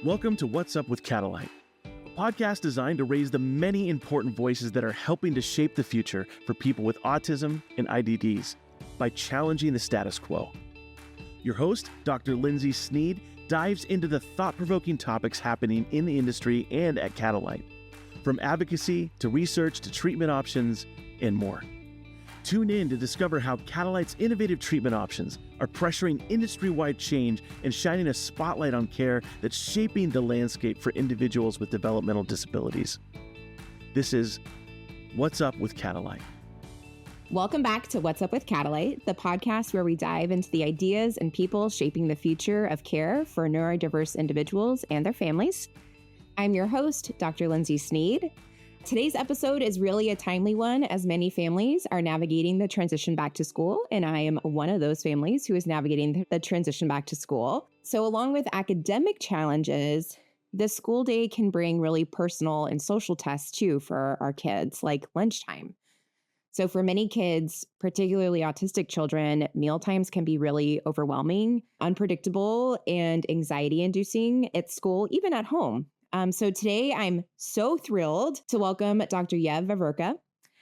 Welcome to What's Up with Catalight, a podcast designed to raise the many important voices that are helping to shape the future for people with autism and IDDs by challenging the status quo. Your host, Dr. Lindsey Sneed, dives into the thought-provoking topics happening in the industry and at Catalight, from advocacy to research to treatment options and more. Tune in to discover how Catalight's innovative treatment options are pressuring industry-wide change and shining a spotlight on care that's shaping the landscape for individuals with developmental disabilities. This is What's Up with Catalight. Welcome back to What's Up with Catalight, the podcast where we dive into the ideas and people shaping the future of care for neurodiverse individuals and their families. I'm your host, Dr. Lindsey Sneed. Today's episode is really a timely one as many families are navigating the transition back to school, and I am one of those families who is navigating the transition back to school. So along with academic challenges, the school day can bring really personal and social tests too for our kids, like lunchtime. So for many kids, particularly autistic children, mealtimes can be really overwhelming, unpredictable, and anxiety-inducing at school, even at home. So today I'm so thrilled to welcome Dr. Yev Veverka.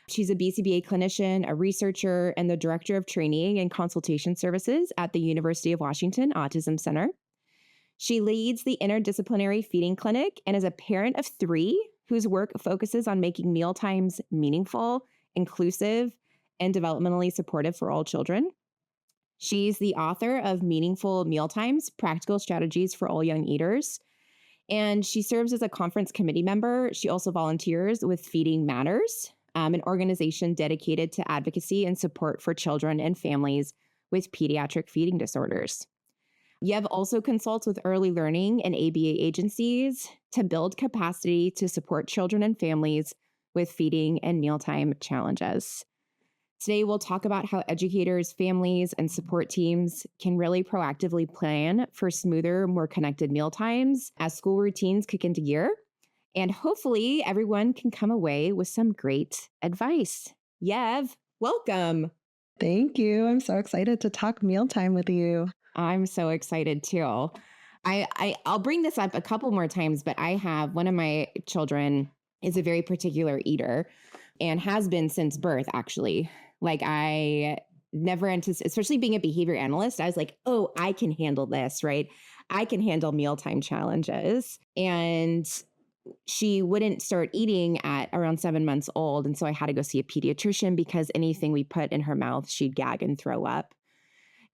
She's a BCBA clinician, a researcher, and the director of training and consultation services at the University of Washington Autism Center. She leads the interdisciplinary feeding clinic and is a parent of 3 whose work focuses on making mealtimes meaningful, inclusive, and developmentally supportive for all children. She's the author of Meaningful Mealtimes, Practical Strategies for All Young Eaters. And she serves as a conference committee member. She also volunteers with Feeding Matters, an organization dedicated to advocacy and support for children and families with pediatric feeding disorders. Yev also consults with early learning and ABA agencies to build capacity to support children and families with feeding and mealtime challenges. Today, we'll talk about how educators, families, and support teams can really proactively plan for smoother, more connected mealtimes as school routines kick into gear. And hopefully, everyone can come away with some great advice. Yev, welcome. Thank you. I'm so excited to talk mealtime with you. I'm so excited too. I'll bring this up a couple more times, but I have one of my children is a very particular eater and has been since birth, actually. Like I never anticipated, especially being a behavior analyst, I was like, oh, I can handle this, right? I can handle mealtime challenges. And she wouldn't start eating at around 7 months old. And so I had to go see a pediatrician because anything we put in her mouth, she'd gag and throw up.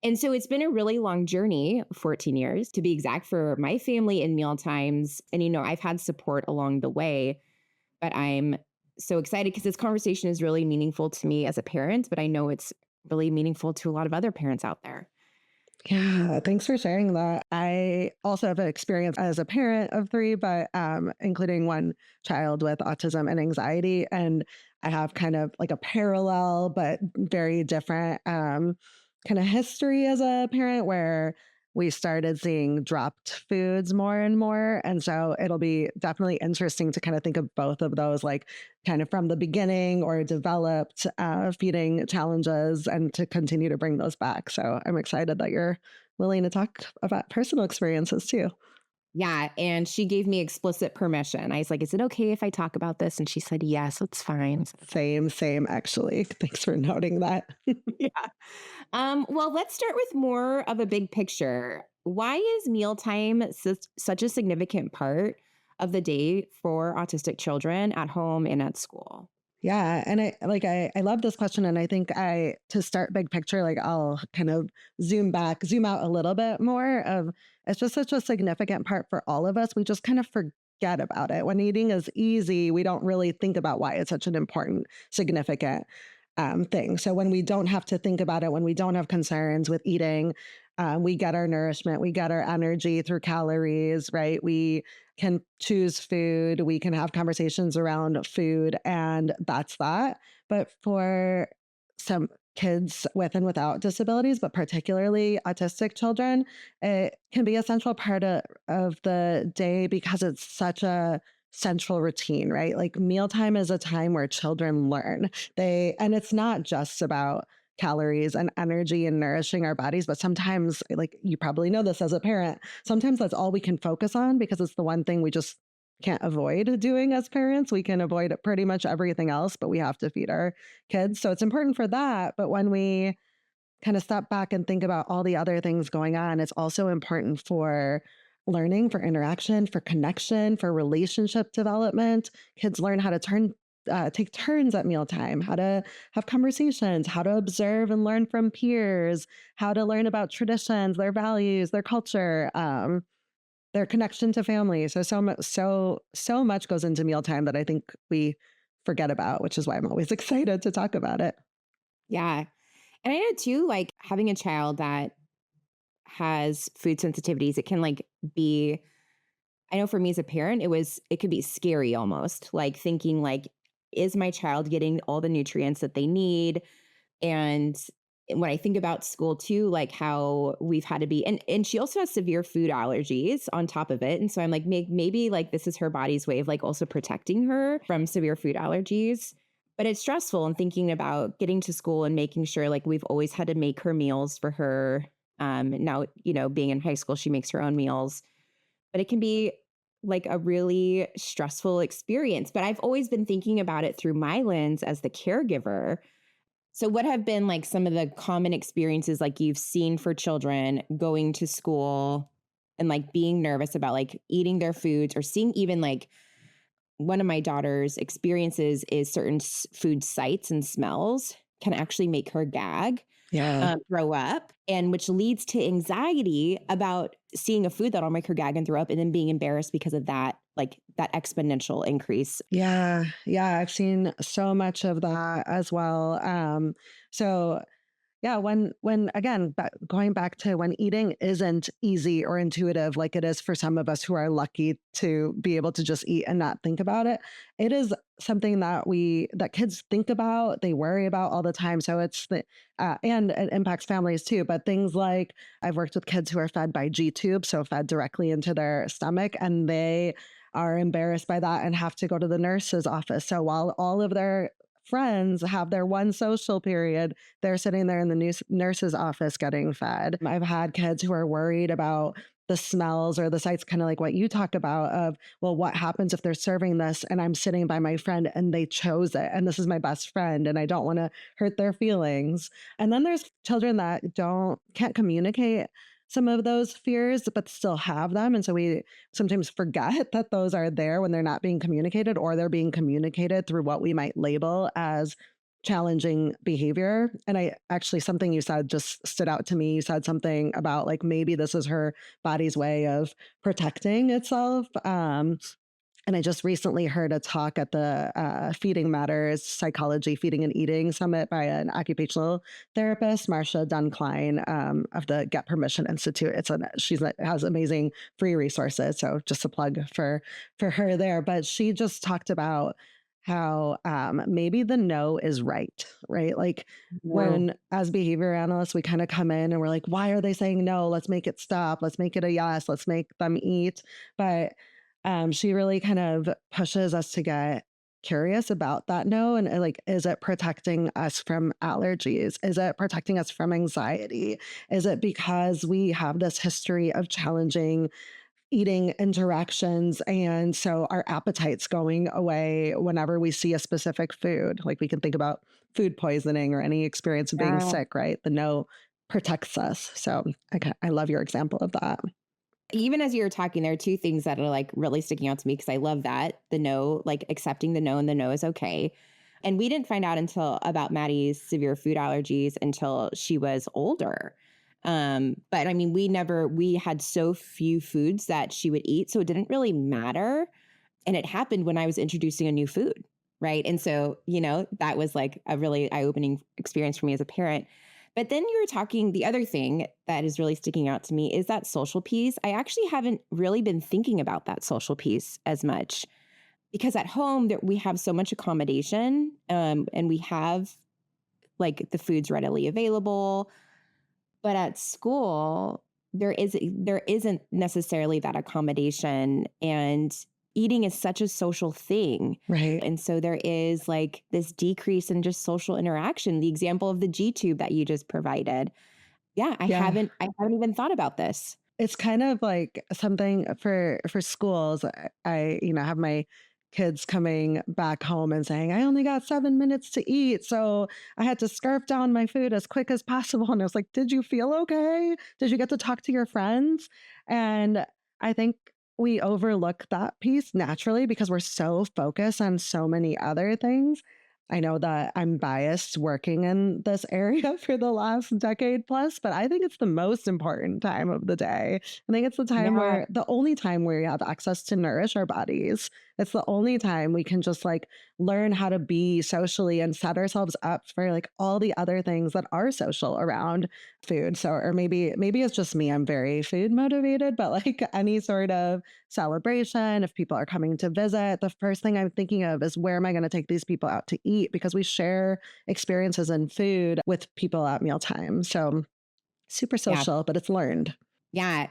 And so it's been a really long journey, 14 years to be exact, for my family in mealtimes. And, you know, I've had support along the way, but I'm so excited because this conversation is really meaningful to me as a parent, but I know it's really meaningful to a lot of other parents out there. Yeah, thanks for sharing that. I also have an experience as a parent of 3, but including one child with autism and anxiety. And I have kind of like a parallel, but very different kind of history as a parent where we started seeing dropped foods more and more. And so it'll be definitely interesting to kind of think of both of those, like kind of from the beginning or developed feeding challenges, and to continue to bring those back. So I'm excited that you're willing to talk about personal experiences too. Yeah. And she gave me explicit permission. I was like, is it okay if I talk about this? And she said, yes, it's fine. Same, actually. Thanks for noting that. Yeah. Well, let's start with more of a big picture. Why is mealtime such a significant part of the day for autistic children at home and at school? Yeah. And I love this question. And I think to start big picture, like I'll kind of zoom out a little bit more of, it's just such a significant part for all of us. We just kind of forget about it. When eating is easy, we don't really think about why it's such an important, significant thing. So when we don't have to think about it, when we don't have concerns with eating, we get our nourishment, we get our energy through calories, right? We can choose food, we can have conversations around food, and that's that. But for some kids with and without disabilities, but particularly autistic children, it can be a central part of the day because it's such a central routine, right? Like mealtime is a time where children learn. And it's not just about calories and energy and nourishing our bodies. But sometimes, like you probably know this as a parent, sometimes that's all we can focus on because it's the one thing we just can't avoid doing as parents. We can avoid pretty much everything else, but we have to feed our kids. So it's important for that. But when we kind of step back and think about all the other things going on, it's also important for learning, for interaction, for connection, for relationship development. Kids learn how to take turns at mealtime, how to have conversations, how to observe and learn from peers, how to learn about traditions, their values, their culture, their connection to family. So much goes into mealtime that I think we forget about, which is why I'm always excited to talk about it. Yeah. And I know too, like having a child that has food sensitivities, it can like be, I know for me as a parent, it could be scary almost, like thinking like, is my child getting all the nutrients that they need? And when I think about school too, like how we've had to be, and she also has severe food allergies on top of it. And so I'm like, maybe like this is her body's way of like also protecting her from severe food allergies. But it's stressful and thinking about getting to school and making sure like we've always had to make her meals for her. Now, being in high school, she makes her own meals, but it can be like a really stressful experience. But I've always been thinking about it through my lens as the caregiver. So what have been like some of the common experiences like you've seen for children going to school and like being nervous about like eating their foods, or seeing even like one of my daughter's experiences is certain food sights and smells can actually make her gag, Yeah. throw up, and which leads to anxiety about seeing a food that'll make her gag and throw up, and then being embarrassed because of that, like that exponential increase. Yeah. Yeah. I've seen so much of that as well. So yeah, when again, going back to when eating isn't easy or intuitive like it is for some of us who are lucky to be able to just eat and not think about it, it is something that kids think about, they worry about all the time. So and it impacts families too. But things like I've worked with kids who are fed by G tube, so fed directly into their stomach, and they are embarrassed by that and have to go to the nurse's office. So while all of their friends have their one social period, they're sitting there in the nurse's office getting fed. I've had kids who are worried about the smells or the sights, kind of like what you talk about of, well, what happens if they're serving this and I'm sitting by my friend and they chose it and this is my best friend and I don't want to hurt their feelings. And then there's children that can't communicate some of those fears, but still have them. And so we sometimes forget that those are there when they're not being communicated, or they're being communicated through what we might label as challenging behavior. And I actually, something you said just stood out to me. You said something about like maybe this is her body's way of protecting itself. And I just recently heard a talk at the Feeding Matters Psychology, Feeding and Eating Summit by an occupational therapist, Marcia Dunn-Klein, of the Get Permission Institute. She has amazing free resources, so just a plug for her there. But she just talked about how maybe the no is right? Like No. when, as behavior analysts, we kind of come in and we're like, why are they saying no? Let's make it stop. Let's make it a yes. Let's make them eat. But she really kind of pushes us to get curious about that no, and like, is it protecting us from allergies? Is it protecting us from anxiety? Is it because we have this history of challenging eating interactions, and so our appetite's going away whenever we see a specific food? Like we can think about food poisoning or any experience of being Yeah. sick, right? The no protects us. So I love your example of that. Even as you were talking, there are two things that are like really sticking out to me because I love that the no, like accepting the no and the no is okay. And we didn't find out until about Maddie's severe food allergies until she was older. But I mean, we had so few foods that she would eat, so it didn't really matter. And it happened when I was introducing a new food, right? And so, that was like a really eye-opening experience for me as a parent. But then you were talking, the other thing that is really sticking out to me is that social piece. I actually haven't really been thinking about that social piece as much because at home we have so much accommodation, and we have like the food's readily available. But at school, there isn't necessarily that accommodation. And eating is such a social thing. Right. And so there is like this decrease in just social interaction. The example of the G tube that you just provided. Yeah, I Yeah. haven't even thought about this. It's kind of like something for schools. Have my kids coming back home and saying, I only got 7 minutes to eat. So I had to scarf down my food as quick as possible. And I was like, did you feel okay? Did you get to talk to your friends? And I think we overlook that piece naturally because we're so focused on so many other things. I know that I'm biased working in this area for the last decade plus, but I think it's the most important time of the day. I think it's Yeah. the only time where we have access to nourish our bodies. It's the only time we can just like learn how to be socially and set ourselves up for like all the other things that are social around food. So, or maybe it's just me. I'm very food motivated, but like any sort of celebration, if people are coming to visit, the first thing I'm thinking of is where am I going to take these people out to eat? Because we share experiences in food with people at mealtime. So super Yeah. social, but it's learned. Yeah.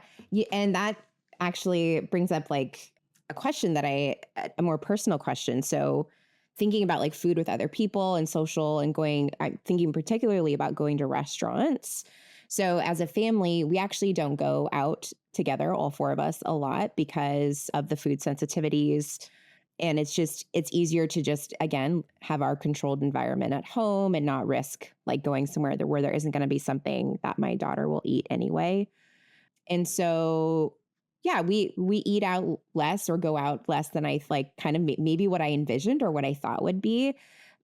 And that actually brings up like a question a more personal question. So thinking about like food with other people and social and I'm thinking particularly about going to restaurants. So as a family, we actually don't go out together, all four of us, a lot because of the food sensitivities. And it's easier to just, again, have our controlled environment at home and not risk like going somewhere where there isn't going to be something that my daughter will eat anyway. And so, yeah, we eat out less or go out less than I like kind of maybe what I envisioned or what I thought would be.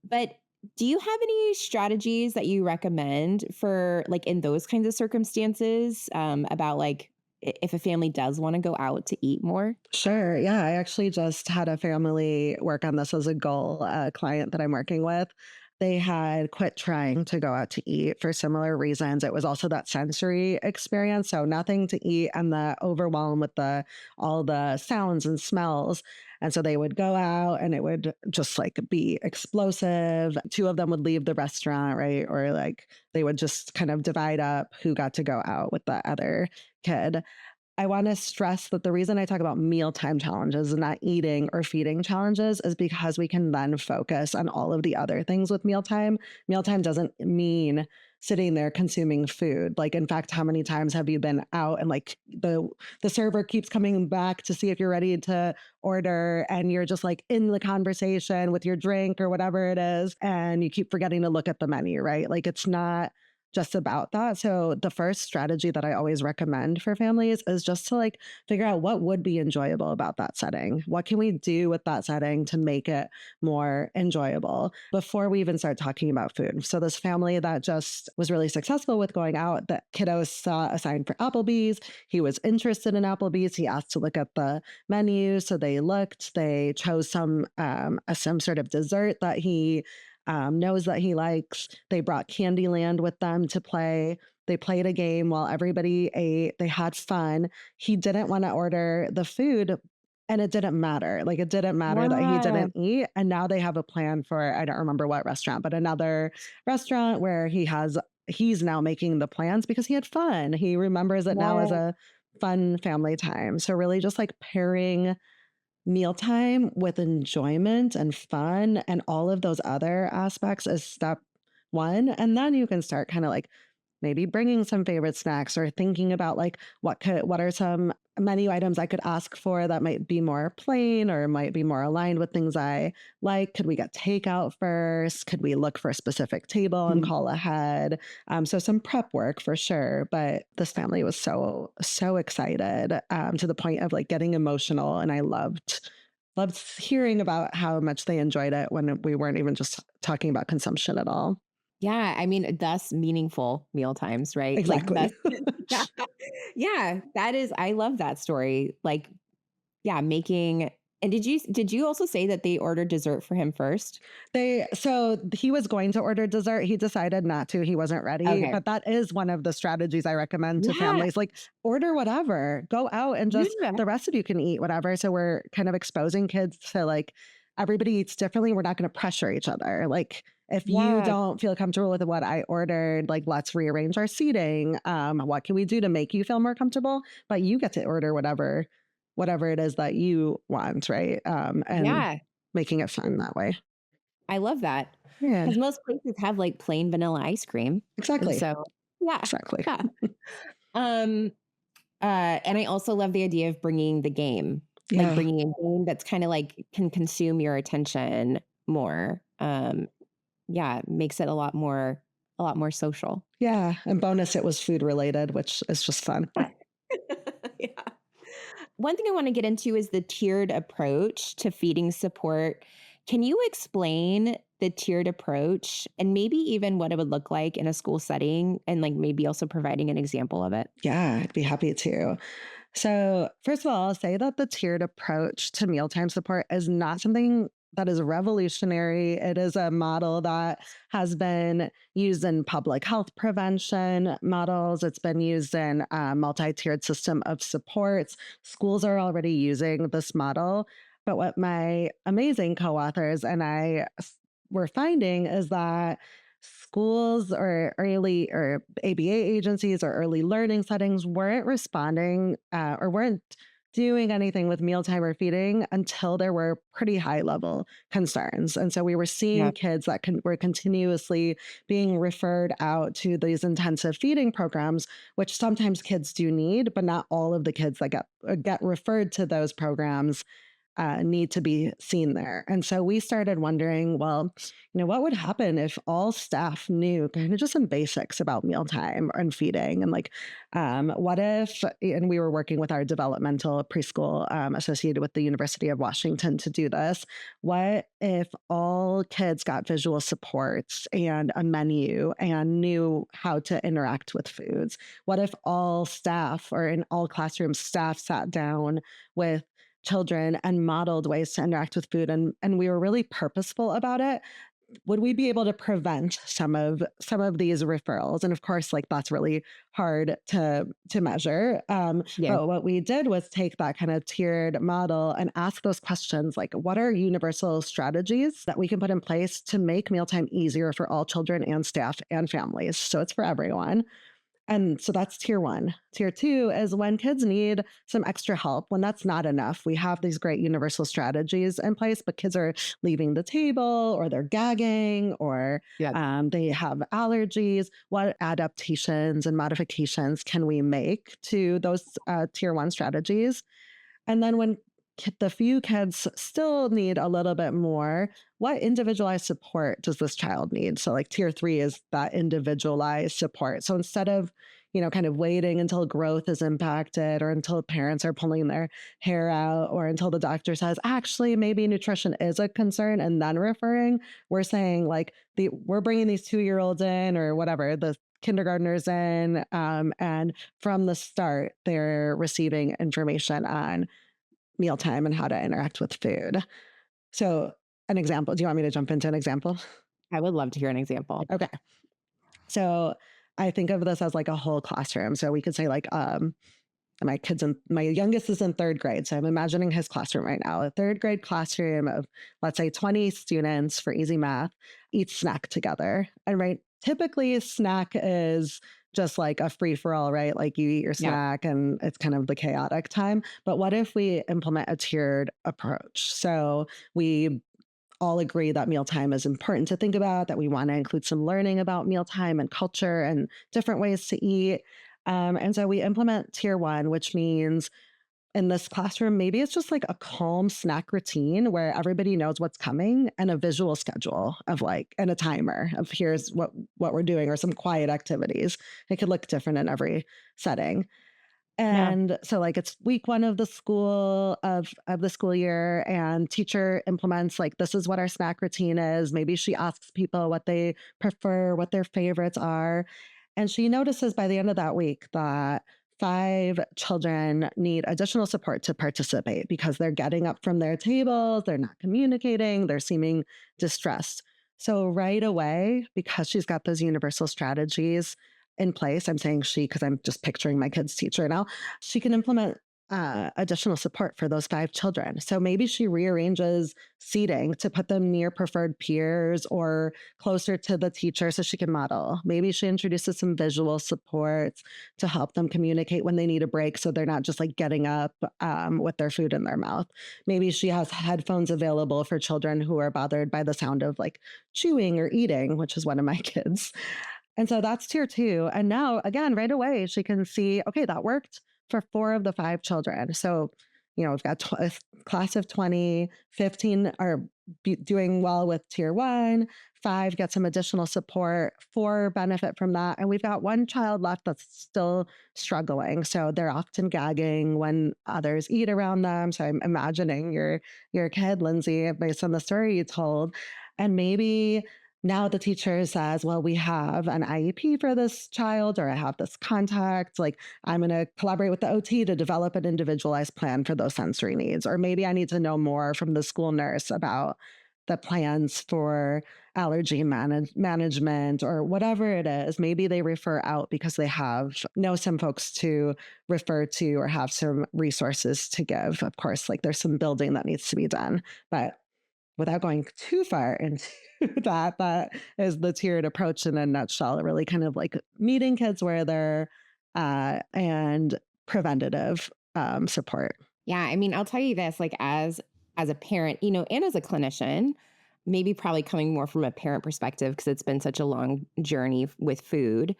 But do you have any strategies that you recommend for like in those kinds of circumstances about like if a family does want to go out to eat more? Sure. Yeah. I actually just had a family work on this as a goal, a client that I'm working with. They had quit trying to go out to eat for similar reasons. It was also that sensory experience. So nothing to eat and the overwhelm with all the sounds and smells. And so they would go out and it would just like be explosive. Two of them would leave the restaurant, right? Or like they would just kind of divide up who got to go out with the other kid. I want to stress that the reason I talk about mealtime challenges and not eating or feeding challenges is because we can then focus on all of the other things with mealtime. Mealtime doesn't mean sitting there consuming food. Like, in fact, how many times have you been out and like the server keeps coming back to see if you're ready to order and you're just like in the conversation with your drink or whatever it is, and you keep forgetting to look at the menu, right? Like, it's not just about that. So the first strategy that I always recommend for families is just to like figure out what would be enjoyable about that setting. What can we do with that setting to make it more enjoyable before we even start talking about food? So this family that just was really successful with going out, the kiddo saw a sign for Applebee's. He was interested in Applebee's. He asked to look at the menu. So they looked, they chose some sort of dessert that he knows that he likes. They brought Candyland with them to play. They played a game while everybody ate. They had fun. He didn't want to order the food, and it didn't matter. Like, it didn't matter that he Yeah. didn't eat. And now they have a plan for, I don't remember what restaurant, but another restaurant where he's now making the plans because he had fun. He remembers it now as Yeah. a fun family time. So really just like pairing mealtime with enjoyment and fun and all of those other aspects is step one. And then you can start kind of like maybe bringing some favorite snacks or thinking about like what are some menu items I could ask for that might be more plain or might be more aligned with things I like. Could we get takeout first? Could we look for a specific table and Mhm. call ahead? So some prep work for sure. But this family was so excited to the point of like getting emotional, and I loved hearing about how much they enjoyed it when we weren't even just talking about consumption at all. Yeah, I mean, thus meaningful meal times, right? Like thus, Exactly. yeah, yeah, that is, I love that story. Like, yeah, making, and did you also say that they ordered dessert for him first? So he was going to order dessert. He decided not to. He wasn't ready. Okay. But that is one of the strategies I recommend to Yeah. families. Like, order whatever. Go out and just Yeah. the rest of you can eat whatever. So we're kind of exposing kids to like everybody eats differently. We're not going to pressure each other. Like, if you Yeah. don't feel comfortable with what I ordered, like, let's rearrange our seating. What can we do to make you feel more comfortable? But you get to order whatever it is that you want, right? And Yeah, making it fun that way. I love that Yeah, because most places have like plain vanilla ice cream. And exactly. so, yeah, Exactly. yeah. Um, and I also love the idea of bringing the game, like Yeah. bringing a game that's kind of like can consume your attention more. Yeah, makes it a lot more social. Yeah. And bonus, it was food related, which is just fun. Yeah. One thing I want to get into is the tiered approach to feeding support. Can you explain the tiered approach and maybe even what it would look like in a school setting and like maybe also providing an example of it? Yeah, I'd be happy to. So, first of all, I'll say that the tiered approach to mealtime support is not something that is revolutionary. It is a model that has been used in public health prevention models. It's been used in a multi-tiered system of supports. Schools are already using this model. But what my amazing co-authors and were finding is that schools or early or ABA agencies or early learning settings weren't responding or weren't doing anything with mealtime or feeding until there were pretty high level concerns. And so we were Yeah. seeing kids that were continuously being referred out to these intensive feeding programs, which sometimes kids do need, but not all of the kids that get referred to those programs need to be seen there. And so we started wondering, well, what would happen if all staff knew kind of just some basics about mealtime and feeding? And like, what if, and we were working with our developmental preschool associated with the University of Washington to do this. What if all kids got visual supports and a menu and knew how to interact with foods? What if all staff or in all classrooms, staff sat down with children and modeled ways to interact with food and we were really purposeful about it? Would we be able to prevent some of these referrals? And of course, like that's really hard to measure. Yeah. But what we did was take that kind of tiered model and ask those questions like, what are universal strategies that we can put in place to make mealtime easier for all children and staff and families? So it's for everyone. And so that's tier one. Tier two is when kids need some extra help, when that's not enough. We have these great universal strategies in place, but kids are leaving the table or they're gagging or Yeah. they have allergies. What adaptations and modifications can we make to those tier one strategies? And then when the few kids still need a little bit more, what individualized support does this child need? So, like tier three is that individualized support. So instead of, kind of waiting until growth is impacted or until parents are pulling their hair out or until the doctor says, actually, maybe nutrition is a concern and then referring, we're saying like we're bringing these 2-year-olds in or whatever, the kindergartners in, and from the start, they're receiving information on mealtime and how to interact with food. So, an example. Do you want me to jump into an example? I would love to hear an example. Okay. So, I think of this as like a whole classroom. So we could say like my youngest is in third grade. So I'm imagining his classroom right now, a third grade classroom of let's say 20 students for easy math, each snack together. And right, typically a snack is just like a free for all, right? Like you eat your Yeah. snack and it's kind of the chaotic time. But what if we implement a tiered approach? So we all agree that mealtime is important to think about, that we want to include some learning about mealtime and culture and different ways to eat. And so we implement tier one, which means in this classroom, maybe it's just like a calm snack routine where everybody knows what's coming and a visual schedule of like, and a timer of here's what we're doing or some quiet activities. It could look different in every setting. Yeah. And so like it's week one of the school year and teacher implements like this is what our snack routine is. Maybe she asks people what they prefer, what their favorites are. And she notices by the end of that week that 5 children need additional support to participate because they're getting up from their tables, they're not communicating, they're seeming distressed. So right away, because she's got those universal strategies in place, I'm saying she because I'm just picturing my kid's teacher now, she can implement additional support for those 5 children. So maybe she rearranges seating to put them near preferred peers or closer to the teacher so she can model. Maybe she introduces some visual supports to help them communicate when they need a break so they're not just like getting up with their food in their mouth. Maybe she has headphones available for children who are bothered by the sound of like chewing or eating, which is one of my kids. And so that's tier 2. And now, again, right away, she can see, okay, that worked for 4 of the 5 children. So, we've got a class of 20, 15 are doing well with tier 1, 5 get some additional support, 4 benefit from that. And we've got 1 child left that's still struggling. So they're often gagging when others eat around them. So I'm imagining your kid, Lindsey, based on the story you told. And maybe now the teacher says, well, we have an IEP for this child, or I have this contact. Like, I'm going to collaborate with the OT to develop an individualized plan for those sensory needs. Or maybe I need to know more from the school nurse about the plans for allergy management or whatever it is. Maybe they refer out because they know some folks to refer to or have some resources to give. Of course, like there's some building that needs to be done, but without going too far into that is the tiered approach in a nutshell, really kind of like meeting kids where they're and preventative support. Yeah, I mean, I'll tell you this, like as a parent, and as a clinician, maybe probably coming more from a parent perspective because it's been such a long journey with food.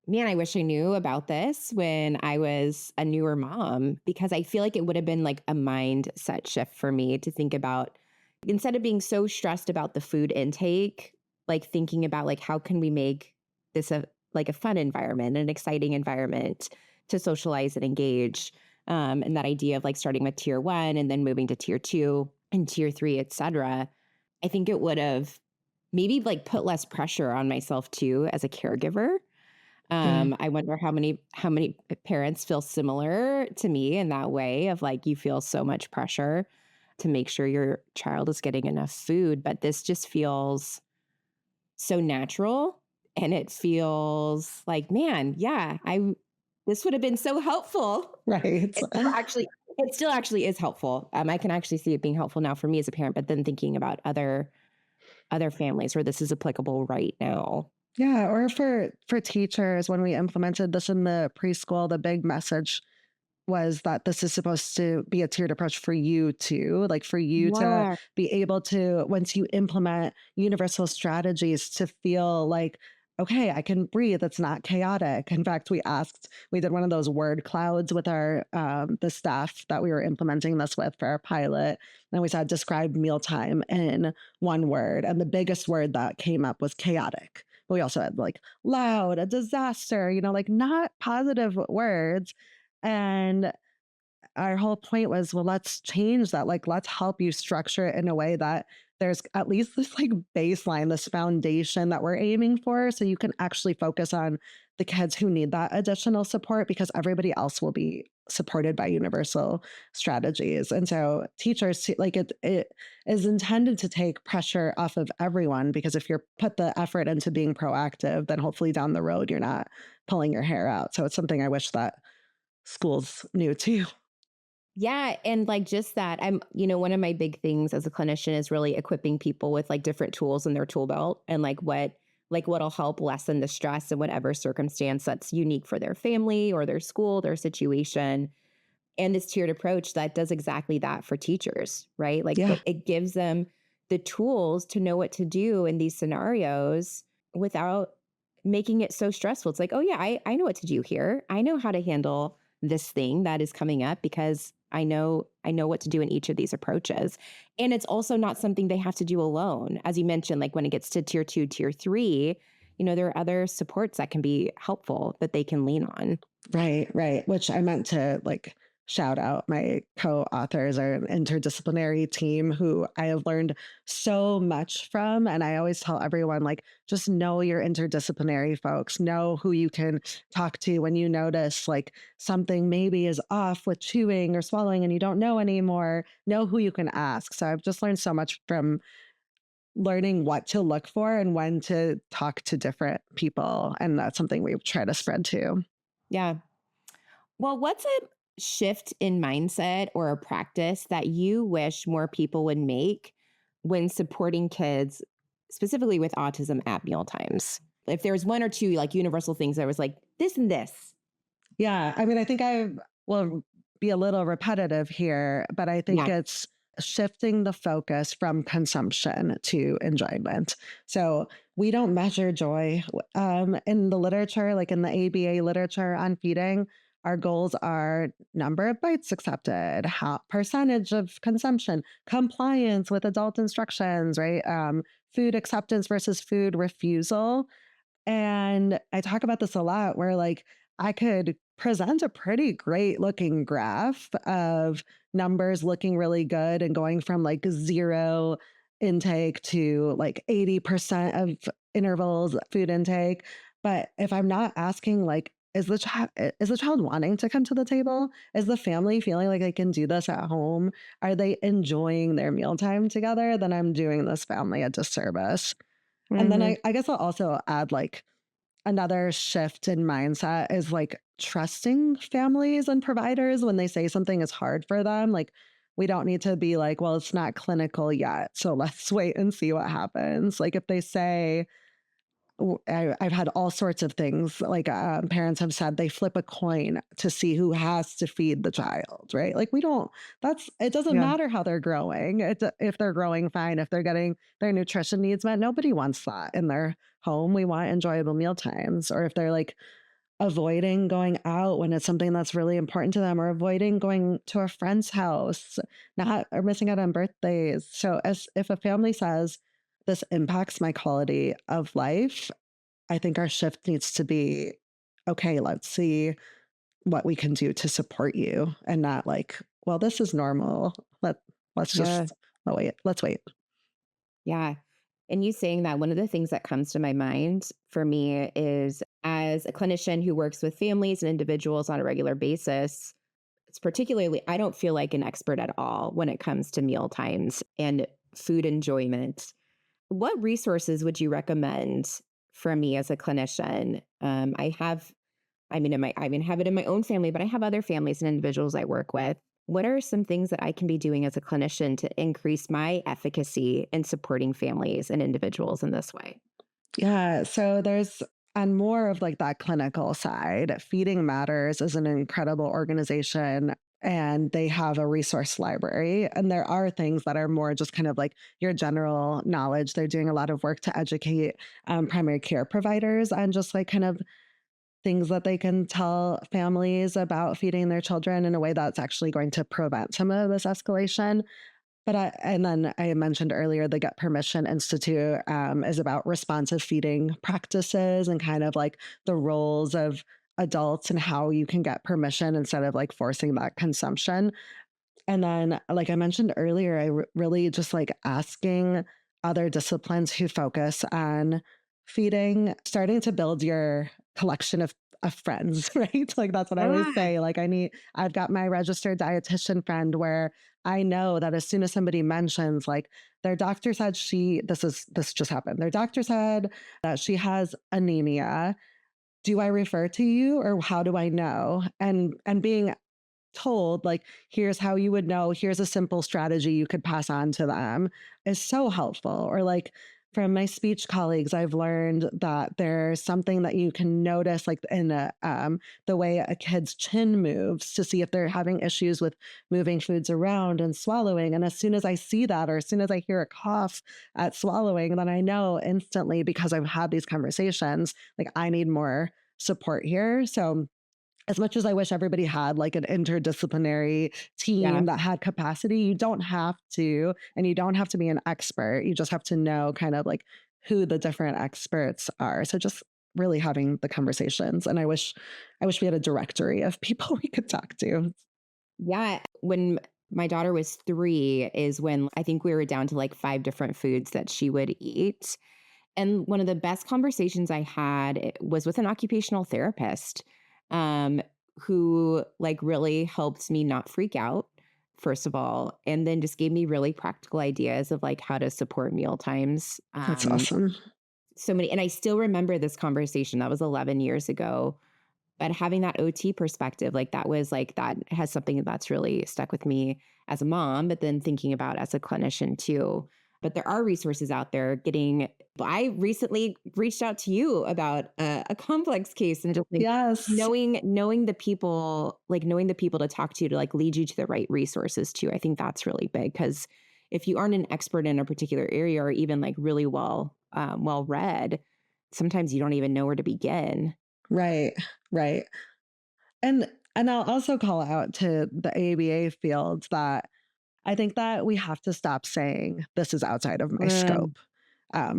Man, I wish I knew about this when I was a newer mom, because I feel like it would have been like a mindset shift for me to think about, instead of being so stressed about the food intake, like thinking about like how can we make this a fun environment, an exciting environment to socialize and engage. And that idea of like starting with tier 1 and then moving to tier 2 and tier 3, et cetera. I think it would have maybe like put less pressure on myself too as a caregiver. I wonder how many parents feel similar to me in that way of like, you feel so much pressure to make sure your child is getting enough food, but this just feels so natural. And it feels like, man, yeah, this would have been so helpful. Right. It still actually is helpful. I can actually see it being helpful now for me as a parent, but then thinking about other families where this is applicable right now. Yeah, or for teachers, when we implemented this in the preschool, the big message was that this is supposed to be a tiered approach for you too, like for you to Yeah. be able to, once you implement universal strategies, to feel like, okay, I can breathe. It's not chaotic. In fact, we did one of those word clouds with our the staff that we were implementing this with for our pilot. And we said, describe mealtime in 1 word. And the biggest word that came up was chaotic. But we also had like loud, a disaster, like not positive words. And our whole point was, well, let's change that. Like, let's help you structure it in a way that there's at least this like baseline, this foundation that we're aiming for. So you can actually focus on the kids who need that additional support, because everybody else will be supported by universal strategies. And so teachers, like it is intended to take pressure off of everyone, because if you're put the effort into being proactive, then hopefully down the road, you're not pulling your hair out. So it's something I wish that schools knew too. Yeah. And like just that, one of my big things as a clinician is really equipping people with like different tools in their tool belt, and what'll help lessen the stress in whatever circumstance that's unique for their family or their school, their situation. And this tiered approach that does exactly that for teachers, right? Like Yeah. it gives them the tools to know what to do in these scenarios without making it so stressful. It's like, oh yeah, I know what to do here. I know how to handle this thing that is coming up because I know what to do in each of these approaches. And it's also not something they have to do alone. As you mentioned, like when it gets to tier 2, tier 3, there are other supports that can be helpful that they can lean on. Right. Which I meant to like shout out my co-authors, our interdisciplinary team, who I have learned so much from. And I always tell everyone, like, just know your interdisciplinary folks, know who you can talk to when you notice like something maybe is off with chewing or swallowing and you don't know anymore, know who you can ask. So I've just learned so much from learning what to look for and when to talk to different people. And that's something we try to spread too. Yeah. Well, what's shift in mindset or a practice that you wish more people would make when supporting kids, specifically with autism at mealtimes? If there was one or two like universal things that was like this and this. Yeah. I mean, I think I will be a little repetitive here, but I think Yeah. it's shifting the focus from consumption to enjoyment. So we don't measure joy in the literature, like in the ABA literature on feeding. Our goals are number of bites accepted, how percentage of consumption, compliance with adult instructions, right? Food acceptance versus food refusal. And I talk about this a lot where like I could present a pretty great looking graph of numbers looking really good and going from like zero intake to like 80% of intervals food intake. But if I'm not asking like, is the child wanting to come to the table? Is the family feeling like they can do this at home? Are they enjoying their mealtime together? Then I'm doing this family a disservice. And then Mhm. I guess I'll also add like another shift in mindset is like trusting families and providers when they say something is hard for them. Like, we don't need to be like, well, it's not clinical yet. So let's wait and see what happens. Like, if they say, I've had all sorts of things like parents have said they flip a coin to see who has to feed the child, right? Like, we don't, it doesn't Yeah. matter how they're growing. If they're growing fine, if they're getting their nutrition needs met, nobody wants that in their home. We want enjoyable meal times. Or if they're like avoiding going out when it's something that's really important to them, or avoiding going to a friend's house, not or missing out on birthdays. So as if a family says, this impacts my quality of life, I think our shift needs to be, okay, let's see what we can do to support you and not like, well, this is normal. Let's Yeah. just wait. Let's wait. Yeah. And you saying that, one of the things that comes to my mind for me is, as a clinician who works with families and individuals on a regular basis, it's particularly, I don't feel like an expert at all when it comes to meal times and food enjoyment. What resources would you recommend for me as a clinician? I mean, have it in my own family, but I have other families and individuals I work with. What are some things that I can be doing as a clinician to increase my efficacy in supporting families and individuals in this way? Yeah. So there's, on more of like that clinical side, Feeding Matters is an incredible organization and they have a resource library. And there are things that are more just kind of like your general knowledge. They're doing a lot of work to educate primary care providers on just like kind of things that they can tell families about feeding their children in a way that's actually going to prevent some of this escalation. And then I mentioned earlier, the Get Permission Institute is about responsive feeding practices and kind of like the roles of adults and how you can get permission instead of like forcing that consumption. And then, like I mentioned earlier, really just like asking other disciplines who focus on feeding, starting to build your collection of friends, right? Like that's what I always Ah, say. Like I've got my registered dietitian friend where I know that as soon as somebody mentions like their doctor said this just happened. Their doctor said that she has anemia. Do I refer to you or how do I know? And being told like here's how you would know, here's a simple strategy you could pass on to them is so helpful. Or like from my speech colleagues, I've learned that there's something that you can notice like in the way a kid's chin moves to see if they're having issues with moving foods around and swallowing. And as soon as I see that, or as soon as I hear a cough at swallowing, then I know instantly, because I've had these conversations, like I need more support here. So as much as I wish everybody had like an interdisciplinary yeah. team that had capacity, you don't have to, and you don't have to be an expert. You just have to know kind of like who the different experts are. So just really having the conversations. And I wish we had a directory of people we could talk to. Yeah. When my daughter was 3 is when I think we were down to like 5 different foods that she would eat. And one of the best conversations I had was with an occupational therapist, um, who like really helped me not freak out, first of all, and then just gave me really practical ideas of like how to support meal times. That's awesome. So many, and I still remember this conversation. That was 11 years ago. But having that OT perspective, like that was like, that has something that's really stuck with me as a mom, but then thinking about as a clinician too. But there are resources out there I recently reached out to you about a complex case and just like Yes. knowing the people, like knowing the people to talk to like lead you to the right resources too. I think that's really big because if you aren't an expert in a particular area or even like really well read, sometimes you don't even know where to begin. Right. Right. And I'll also call out to the ABA fields that I think that we have to stop saying this is outside of my Mm, scope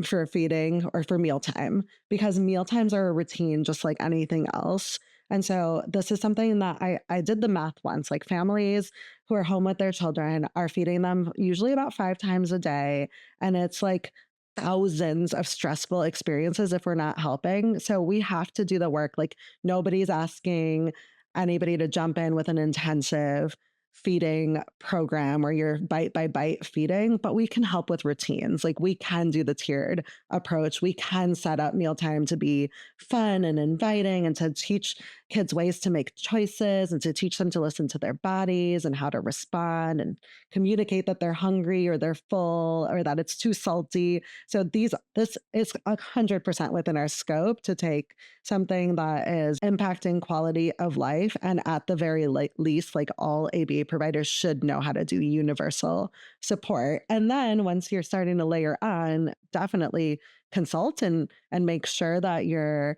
for feeding or for mealtime, because mealtimes are a routine just like anything else. And so this is something that I did the math once, like families who are home with their children are feeding them usually about 5 times a day. And it's like thousands of stressful experiences if we're not helping. So we have to do the work. Like nobody's asking anybody to jump in with an intensive feeding program or your bite by bite feeding, but we can help with routines. Like we can do the tiered approach. We can set up mealtime to be fun and inviting and to teach kids ways to make choices and to teach them to listen to their bodies and how to respond and communicate that they're hungry or they're full or that it's too salty. So this is 100% within our scope to take something that is impacting quality of life. And at the very least, like all ABA providers should know how to do universal support. And then once you're starting to layer on, definitely consult and make sure that you're,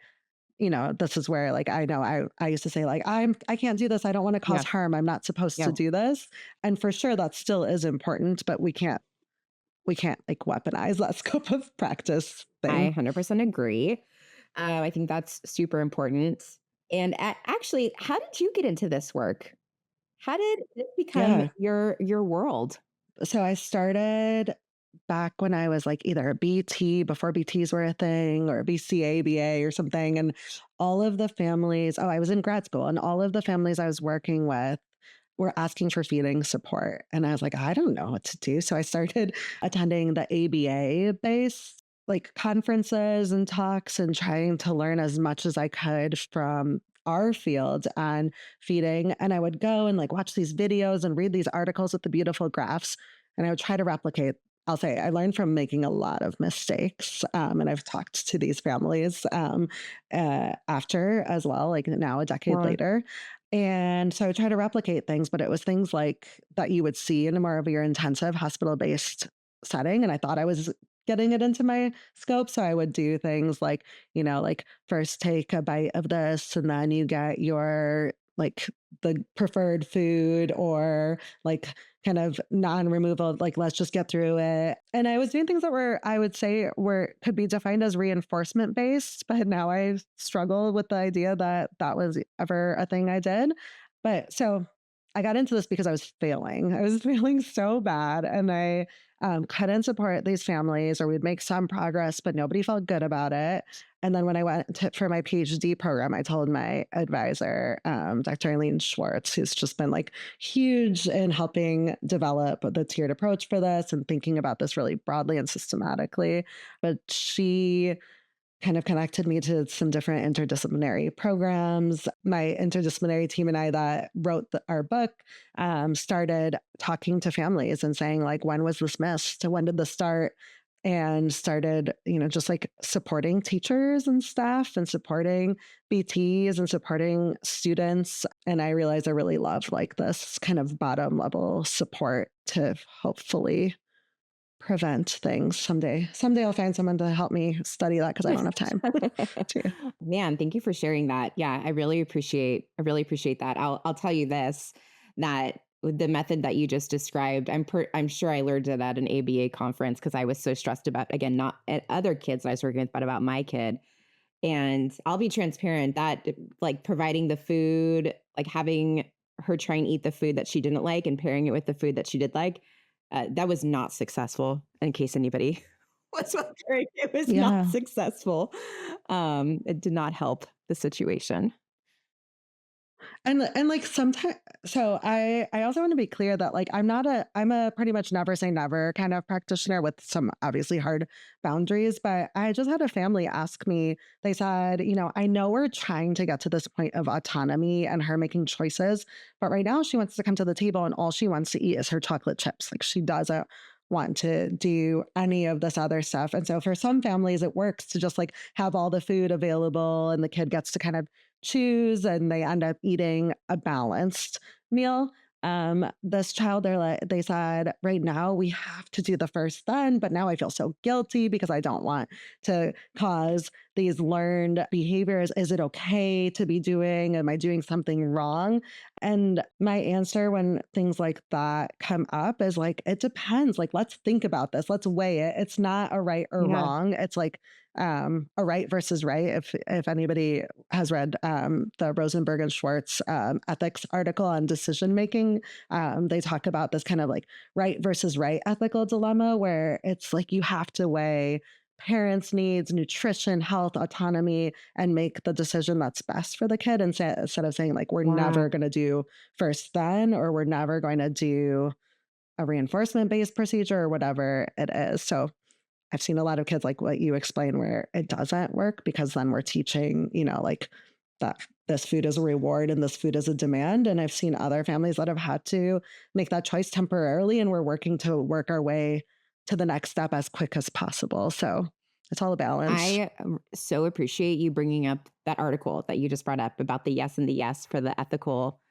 this is where like I know I used to say like I can't do this. I don't want to cause yeah. harm. I'm not supposed to Yeah. do this. And for sure that still is important, but we can't like weaponize that scope of practice I thing. 100% agree. I think that's super important. And actually, how did you get into this work? How did this become Yeah. your world? So I started back when I was like either a BT before BTs were a thing or a BCABA or something. And all of the families, I was in grad school and all of the families I was working with were asking for feeding support. And I was like, I don't know what to do. So I started attending the ABA based like conferences and talks and trying to learn as much as I could from our field on feeding. And I would go and like watch these videos and read these articles with the beautiful graphs. And I would try to replicate. I'll say I learned from making a lot of mistakes. And I've talked to these families after as well, like now a decade Well, later. And so I try to replicate things, but it was things like that you would see in a more of your intensive hospital based setting. And I thought I was getting it into my scope. So I would do things like, like first take a bite of this and then you get your like the preferred food or like kind of non-removal, like let's just get through it. And I was doing things that were, I would say, were could be defined as reinforcement based, but now I struggle with the idea that that was ever a thing I did. But so I got into this because I was failing. I was failing so bad, and I couldn't support these families, or we'd make some progress, but nobody felt good about it. And then when I went for my PhD program, I told my advisor, Dr. Eileen Schwartz, who's just been like huge in helping develop the tiered approach for this and thinking about this really broadly and systematically. But she kind of connected me to some different interdisciplinary programs. My interdisciplinary team and I that wrote our book started talking to families and saying, like, when was this missed? When did this start? And started, just like supporting teachers and staff and supporting BTs and supporting students. And I realized I really love like this kind of bottom level support to hopefully prevent things someday. Someday I'll find someone to help me study that because I don't have time to. Man, thank you for sharing that. Yeah, I really appreciate that. I'll tell you this, that with the method that you just described, I'm sure I learned it at an ABA conference because I was so stressed about, again, not at other kids I was working with, but about my kid. And I'll be transparent that like providing the food, like having her try and eat the food that she didn't like and pairing it with the food that she did like, that was not successful. In case anybody was wondering, it was not Yeah. successful. It did not help the situation. And like sometimes, so I also want to be clear that like I'm a pretty much never say never kind of practitioner with some obviously hard boundaries. But I just had a family ask me, they said, I know we're trying to get to this point of autonomy and her making choices, but right now she wants to come to the table and all she wants to eat is her chocolate chips. Like she doesn't want to do any of this other stuff. And so for some families, it works to just like have all the food available and the kid gets to kind of choose and they end up eating a balanced meal. This child, they said, right now we have to do the first then, but now I feel so guilty because I don't want to cause these learned behaviors. Is it okay to be doing? Am I doing something wrong? And my answer when things like that come up is like, it depends. Like, let's think about this. Let's weigh it. It's not a right or Yeah. wrong. It's like a right versus right. If anybody has read the Rosenberg and Schwartz ethics article on decision making, they talk about this kind of like right versus right ethical dilemma where it's like you have to weigh parents' needs, nutrition, health, autonomy, and make the decision that's best for the kid instead of saying like we're Yeah. never going to do first then or we're never going to do a reinforcement based procedure or whatever it is. So I've seen a lot of kids like what you explain where it doesn't work because then we're teaching, like that this food is a reward and this food is a demand. And I've seen other families that have had to make that choice temporarily and we're working to work our way to the next step as quick as possible. So it's all a balance. I so appreciate you bringing up that article that you just brought up about the yes and the yes for the ethical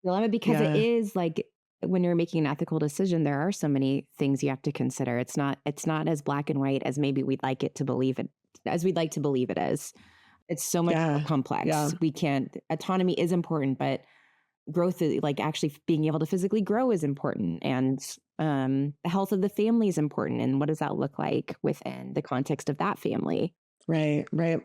dilemma, because it Yeah. is like when you're making an ethical decision, there are so many things you have to consider. It's not as black and white as maybe we'd like it to believe it, as we'd like to believe it is. It's so much more Yeah. Yeah. complex. We can't, autonomy is important, but growth, like actually being able to physically grow is important. And the health of the family is important. And what does that look like within the context of that family? Right. Right.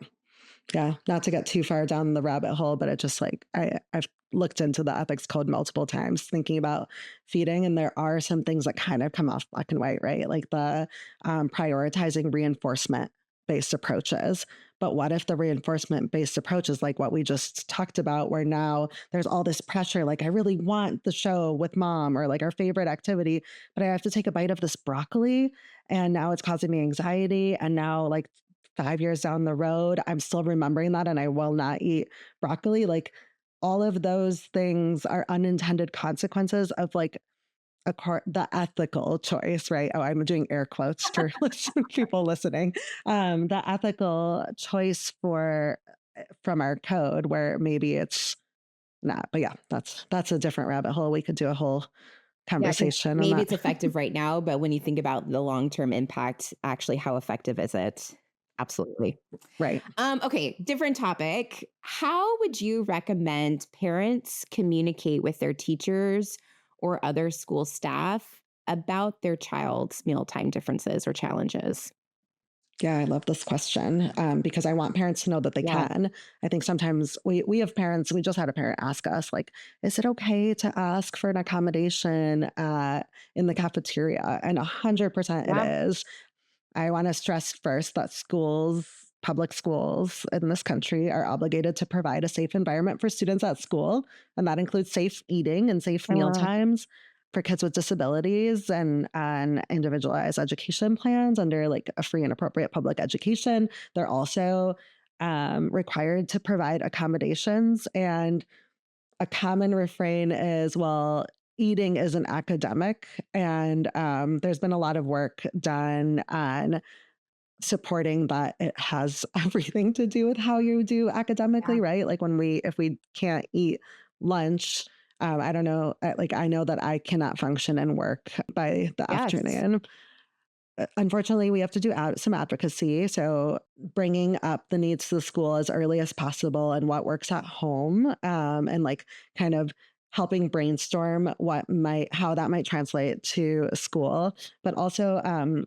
Yeah, not to get too far down the rabbit hole, but it just like I've looked into the ethics code multiple times thinking about feeding, and there are some things that kind of come off black and white, right? Like the prioritizing reinforcement based approaches. But what if the reinforcement based approach is like what we just talked about, where now there's all this pressure, like I really want the show with mom or like our favorite activity, but I have to take a bite of this broccoli and now it's causing me anxiety. And now like 5 years down the road, I'm still remembering that and I will not eat broccoli. Like all of those things are unintended consequences of like the ethical choice, right? Oh, I'm doing air quotes for people listening. The ethical choice from our code where maybe it's not, but yeah, that's a different rabbit hole. We could do a whole Yeah, because conversation on maybe that. it's effective right now, but when you think about the long-term impact, actually, how effective is it? Absolutely. Right. Okay, different topic. How would you recommend parents communicate with their teachers or other school staff about their child's mealtime differences or challenges? Yeah, I love this question because I want parents to know that they Yeah. can. I think sometimes we have parents. We just had a parent ask us, like, "Is it okay to ask for an accommodation in the cafeteria?" And 100% it Yeah. is. I want to stress first that public schools in this country, are obligated to provide a safe environment for students at school, and that includes safe eating and safe meal Uh, times for kids with disabilities and individualized education plans under like a free and appropriate public education. They're also required to provide accommodations. And a common refrain is, well, eating is an academic. And there's been a lot of work done on supporting that it has everything to do with how you do academically, yeah. right? Like if we can't eat lunch, I don't know, like I know that I cannot function and work by the Yes. afternoon. Unfortunately, we have to do some advocacy. So bringing up the needs to the school as early as possible and what works at home, and like kind of helping brainstorm how that might translate to school, but also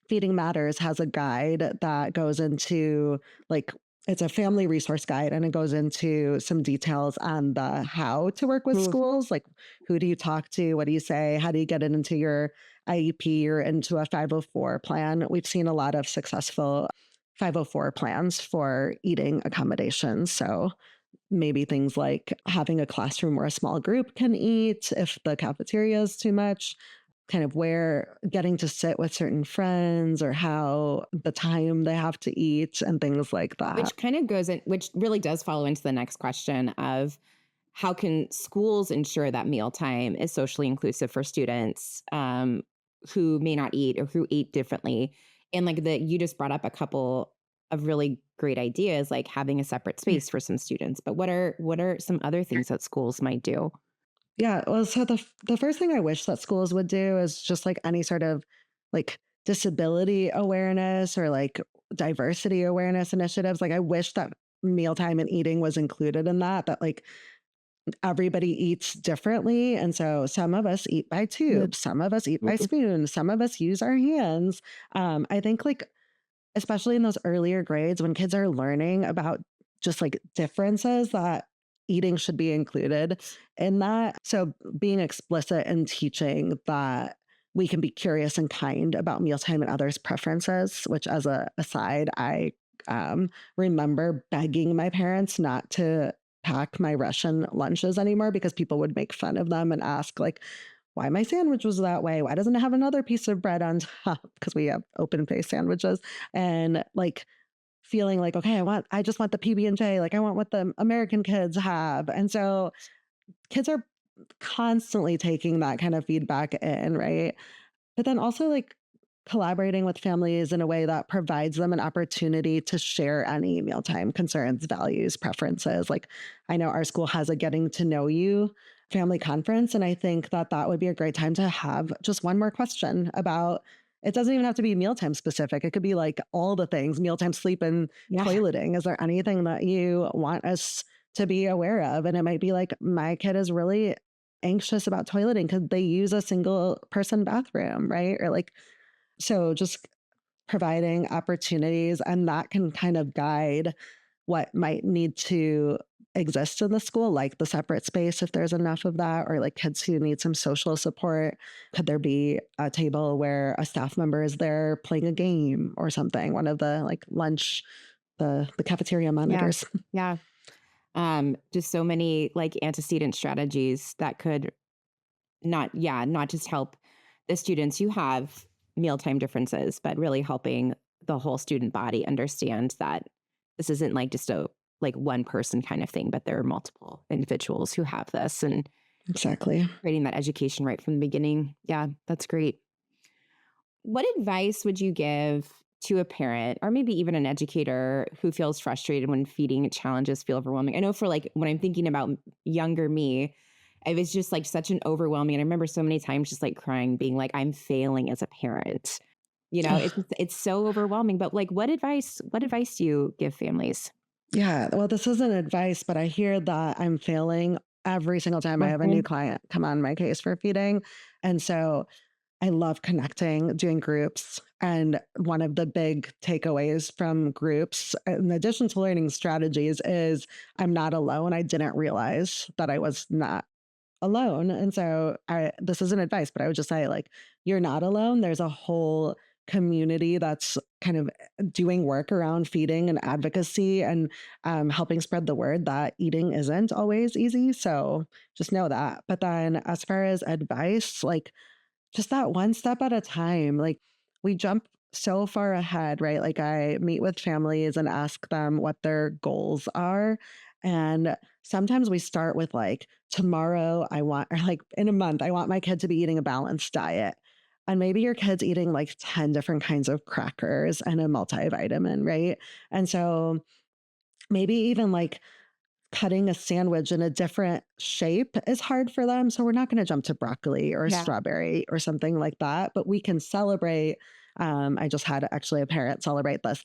Feeding Matters has a guide that goes into like it's a family resource guide and it goes into some details on the how to work with Mm. schools, like who do you talk to, what do you say, how do you get it into your IEP or into a 504 plan. We've seen a lot of successful 504 plans for eating accommodations. So maybe things like having a classroom where a small group can eat if the cafeteria is too much, kind of where getting to sit with certain friends or how the time they have to eat and things like that. Which kind of goes in, which really does follow into the next question of how can schools ensure that mealtime is socially inclusive for students who may not eat or who eat differently? And like you just brought up a couple of really great ideas, like having a separate space for some students. But what are some other things that schools might do? Yeah, well, so the first thing I wish that schools would do is just like any sort of like disability awareness or like diversity awareness initiatives. Like I wish that mealtime and eating was included in that like everybody eats differently. And so some of us eat by tube, some of us eat by spoon, some of us use our hands. I think like especially in those earlier grades when kids are learning about just like differences that eating should be included in that. So being explicit and teaching that we can be curious and kind about mealtime and others' preferences, which as a aside, I remember begging my parents not to pack my Russian lunches anymore because people would make fun of them and ask like, why my sandwich was that way. Why doesn't it have another piece of bread on top? Because we have open face sandwiches and like feeling like, okay, I just want the PB&J. Like I want what the American kids have. And so kids are constantly taking that kind of feedback in, right? But then also like collaborating with families in a way that provides them an opportunity to share any mealtime concerns, values, preferences. Like I know our school has a getting to know you family conference. And I think that that would be a great time to have just one more question about, it doesn't even have to be mealtime specific. It could be like all the things, mealtime, sleep, and Yeah. toileting. Is there anything that you want us to be aware of? And it might be like, my kid is really anxious about toileting because they use a single person bathroom, right? Or like, so just providing opportunities and that can kind of guide what might need to exist in the school, like the separate space, if there's enough of that, or like kids who need some social support. Could there be a table where a staff member is there playing a game or something? One of the like lunch, the cafeteria Yeah. monitors. Yeah. Just so many like antecedent strategies that could not just help the students who have mealtime differences, but really helping the whole student body understand that this isn't like just a like one person kind of thing, but there are multiple individuals who have this and Exactly. creating that education right from the beginning. Yeah, that's great. What advice would you give to a parent or maybe even an educator who feels frustrated when feeding challenges feel overwhelming? I know for like when I'm thinking about younger me, it was just like such an overwhelming. And I remember so many times just like crying, being like, I'm failing as a parent. It's so overwhelming. But like what advice do you give families? Yeah. Well, this isn't advice, but I hear that I'm failing every single time I have a new client come on my case for feeding. And so I love connecting, doing groups. And one of the big takeaways from groups, in addition to learning strategies, is I'm not alone. I didn't realize that I was not alone. And so this isn't advice, but I would just say like, you're not alone. There's a whole community that's kind of doing work around feeding and advocacy and helping spread the word that eating isn't always easy. So just know that. But then as far as advice, like just that one step at a time. Like we jump so far ahead, right? Like I meet with families and ask them what their goals are. And sometimes we start with like, tomorrow I want, or like in a month, I want my kid to be eating a balanced diet. And maybe your kid's eating like 10 different kinds of crackers and a multivitamin, right? And so maybe even like cutting a sandwich in a different shape is hard for them. So we're not going to jump to broccoli or Yeah. strawberry or something like that, but we can celebrate. I just had actually a parent celebrate this.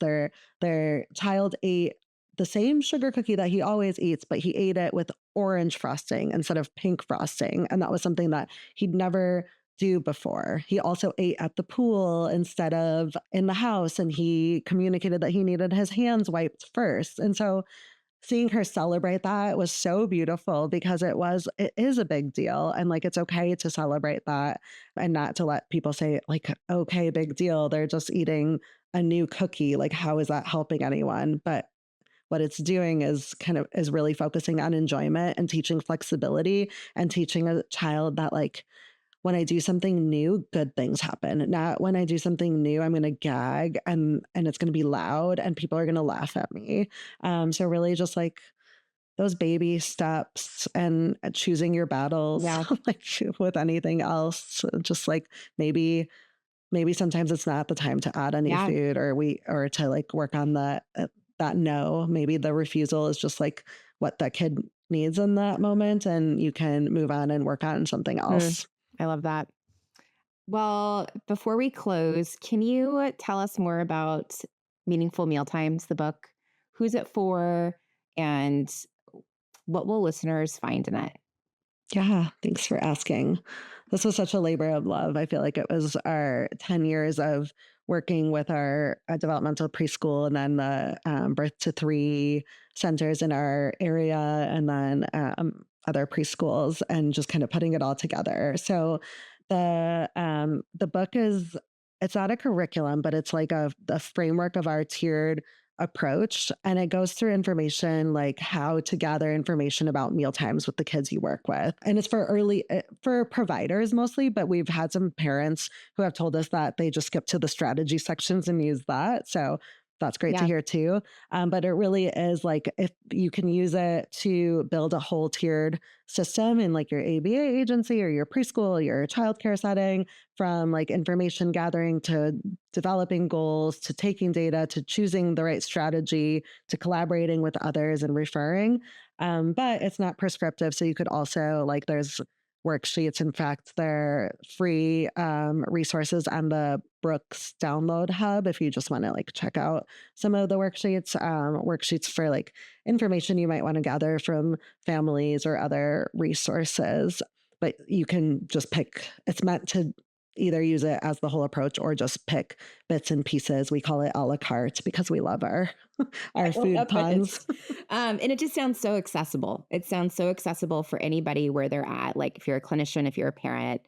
Their child ate the same sugar cookie that he always eats, but he ate it with orange frosting instead of pink frosting. And that was something that he'd never do before. He also ate at the pool instead of in the house, and he communicated that he needed his hands wiped first. And so seeing her celebrate that was so beautiful because it is a big deal. And like, it's okay to celebrate that and not to let people say like, okay, big deal. They're just eating a new cookie. Like, how is that helping anyone? But what it's doing is really focusing on enjoyment and teaching flexibility and teaching a child that like, when I do something new, good things happen. Not when I do something new, I'm going to gag and it's going to be loud and people are going to laugh at me. So really just like those baby steps and choosing your battles, Yeah. like with anything else, just like maybe sometimes it's not the time to add any food or to like work on that no. Maybe the refusal is just like what that kid needs in that moment, and you can move on and work on something else. I love that. Well, before we close, can you tell us more about Meaningful Mealtimes, the book? Who's it for? And what will listeners find in it? Yeah, thanks for asking. This was such a labor of love. I feel like it was our 10 years of working with our developmental preschool and then the birth to 3 centers in our area and then other preschools and just kind of putting it all together. So the book it's not a curriculum, but it's like the framework of our tiered approach, and it goes through information like how to gather information about meal times with the kids you work with. And it's for providers mostly, but we've had some parents who have told us that they just skip to the strategy sections and use that. So that's great to hear too. But it really is like if you can use it to build a whole tiered system in like your ABA agency or your preschool, your childcare setting, from like information gathering to developing goals to taking data to choosing the right strategy to collaborating with others and referring. But it's not prescriptive. So you could also like there's worksheets. In fact, they're free resources on the Brooks Download Hub if you just want to like check out some of the worksheets for like information you might want to gather from families or other resources. But you can just pick, it's meant to either use it as the whole approach or just pick bits and pieces. We call it a la carte because we love our food puns. And it just sounds so accessible. It sounds so accessible for anybody where they're at. Like if you're a clinician, if you're a parent,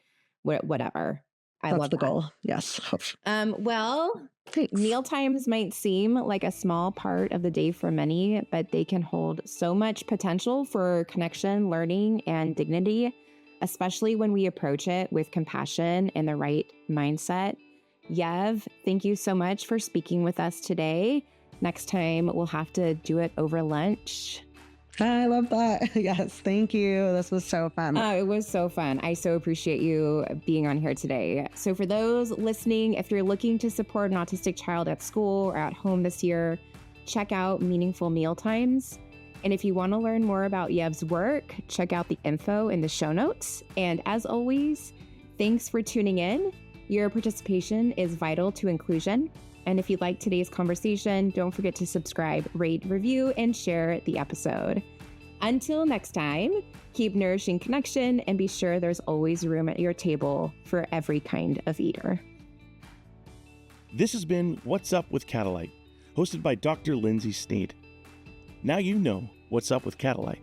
whatever. That's the goal. Yes. Well, Thanks. Mealtimes might seem like a small part of the day for many, but they can hold so much potential for connection, learning, and dignity, especially when we approach it with compassion and the right mindset. Yev, thank you so much for speaking with us today. Next time, we'll have to do it over lunch. I love that. Yes, thank you. This was so fun. It was so fun. I so appreciate you being on here today. So for those listening, if you're looking to support an autistic child at school or at home this year, check out Meaningful Mealtimes. And if you want to learn more about Yev's work, check out the info in the show notes. And as always, thanks for tuning in. Your participation is vital to inclusion. And if you liked today's conversation, don't forget to subscribe, rate, review, and share the episode. Until next time, keep nourishing connection and be sure there's always room at your table for every kind of eater. This has been What's Up with Catalight, hosted by Dr. Lindsey Sneed. Now you know what's up with Catalight.